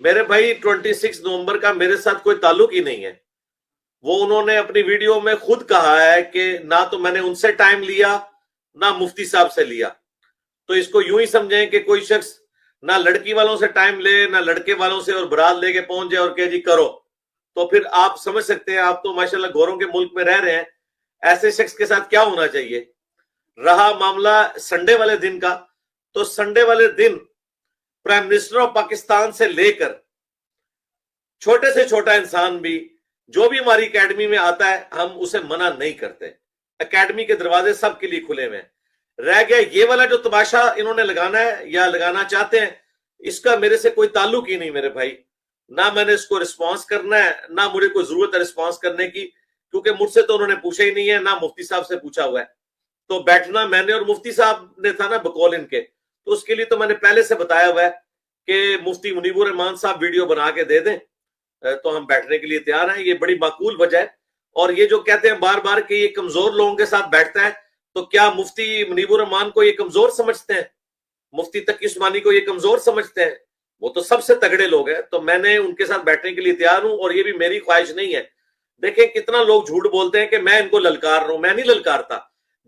میرے بھائی 26 نومبر کا میرے ساتھ کوئی تعلق ہی نہیں ہے. وہ انہوں نے اپنی ویڈیو میں خود کہا ہے کہ نہ تو میں نے ان سے ٹائم لیا نہ مفتی صاحب سے لیا. تو اس کو یوں ہی سمجھیں کہ کوئی شخص نہ لڑکی والوں سے ٹائم لے نہ لڑکے والوں سے اور برات لے کے پہنچ جائے اور کہ جی کرو, تو پھر آپ سمجھ سکتے ہیں, آپ تو ماشاءاللہ گوروں کے ملک میں رہ رہے ہیں, ایسے شخص کے ساتھ کیا ہونا چاہیے. رہا معاملہ سنڈے والے دن کا, تو سنڈے والے دن پرائم منسٹر آف پاکستان سے لے کر چھوٹے سے چھوٹا انسان بھی جو بھی ہماری اکیڈمی میں آتا ہے ہم اسے منع نہیں کرتے. اکیڈمی کے دروازے سب کے لیے کھلے ہوئے ہیں. رہ گیا یہ والا جو تماشا انہوں نے لگانا ہے یا لگانا چاہتے ہیں, اس کا میرے سے کوئی تعلق ہی نہیں میرے بھائی. نہ میں نے اس کو رسپانس کرنا ہے, نہ مجھے کوئی ضرورت ہے رسپانس کرنے کی, کیونکہ مجھ سے تو انہوں نے پوچھا ہی نہیں ہے, نہ مفتی صاحب سے پوچھا ہوا ہے. تو بیٹھنا میں نے اور مفتی صاحب نے تھا نا بقول ان کے, تو اس کے لیے تو میں نے پہلے سے بتایا ہوا ہے کہ مفتی منیب الرحمان صاحب ویڈیو بنا کے دے دیں تو ہم بیٹھنے کے لیے تیار ہیں. یہ بڑی معقول وجہ ہے. اور یہ جو کہتے ہیں بار بار کہ یہ کمزور لوگوں کے ساتھ بیٹھتا ہے, تو کیا مفتی منیب الرحمان کو یہ کمزور سمجھتے ہیں؟ مفتی تقی عثمانی کو یہ کمزور سمجھتے ہیں؟ وہ تو سب سے تگڑے لوگ ہیں. تو میں نے ان کے ساتھ بیٹھنے کے لیے تیار ہوں, اور یہ بھی میری خواہش نہیں ہے. دیکھیں کتنا لوگ جھوٹ بولتے ہیں کہ میں ان کو للکار رہا ہوں. میں نہیں للکارتا.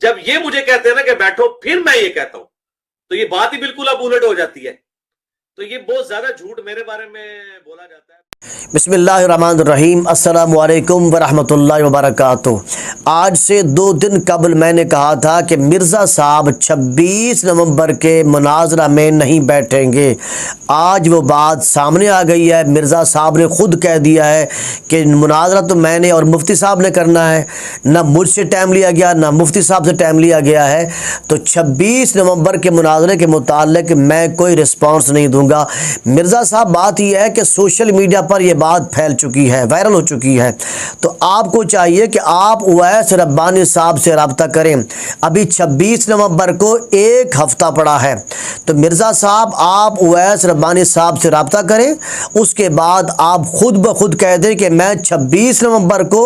جب یہ مجھے کہتے ہیں نا کہ بیٹھو, پھر میں یہ کہتا ہوں, تو یہ بات ہی بالکل اب الٹ ہو جاتی ہے. تو یہ بہت زیادہ جھوٹ میرے بارے میں بولا جاتا ہے. بسم اللہ الرحمن الرحیم. السلام علیکم ورحمۃ اللہ وبرکاتہ. آج سے 2 دن قبل میں نے کہا تھا کہ مرزا صاحب 26 نومبر کے مناظرہ میں نہیں بیٹھیں گے. آج وہ بات سامنے آ گئی ہے. مرزا صاحب نے خود کہہ دیا ہے کہ مناظرہ تو میں نے اور مفتی صاحب نے کرنا ہے, نہ مجھ سے ٹائم لیا گیا نہ مفتی صاحب سے ٹائم لیا گیا ہے. تو 26 نومبر کے مناظرے کے متعلق میں کوئی رسپانس نہیں دوں گا. مرزا صاحب بات یہ ہے کہ سوشل میڈیا پر یہ بات پھیل چکی ہے, وائرل ہو چکی ہے. تو آپ کو چاہیے کہ آپ اویس ربانی صاحب سے رابطہ کریں. ابھی 26 نومبر کو 1 ہفتہ پڑا ہے. تو مرزا صاحب آپ اویس ربانی صاحب سے رابطہ کریں. اس کے بعد آپ خود بخود کہہ دیں کہ میں 26 نومبر کو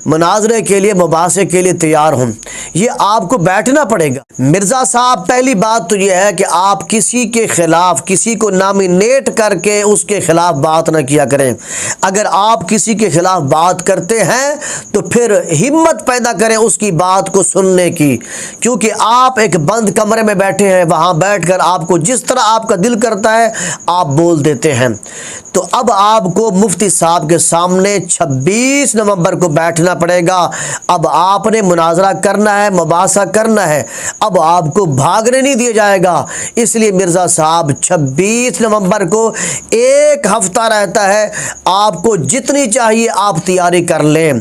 مناظرے کے لیے مباحثے کے لیے تیار ہوں. یہ آپ کو بیٹھنا پڑے گا. مرزا صاحب پہلی بات تو یہ ہے کہ آپ کسی کے خلاف کسی کو نامینیٹ کر کے اس کے خلاف بات نہ کیا کریں. اگر آپ کسی کے خلاف بات کرتے ہیں تو پھر ہمت پیدا کریں اس کی بات کو سننے کی, کیونکہ آپ ایک بند کمرے میں بیٹھے ہیں, وہاں بیٹھ کر آپ کو جس طرح آپ کا دل کرتا ہے آپ بول دیتے ہیں. تو اب آپ کو مفتی صاحب کے سامنے 26 نومبر کو بیٹھنا پڑے گا. اب آپ نے مناظرہ کرنا ہے, مباحثہ کرنا ہے. اب آپ کو بھاگنے نہیں دیا جائے گا. اس لیے مرزا صاحب 26 نومبر کو 1 ہفتہ رہتا ہے, آپ کو جتنی چاہیے آپ تیاری کر لیں.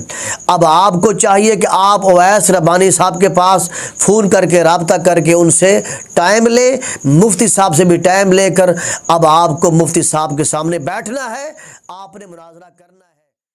اب آپ کو چاہیے کہ آپ اویس ربانی صاحب کے پاس فون کر کے رابطہ کر کے ان سے ٹائم لیں, مفتی صاحب سے بھی ٹائم لے کر اب آپ کو مفتی صاحب کے سامنے بیٹھنا ہے, آپ نے مناظرہ کرنا ہے.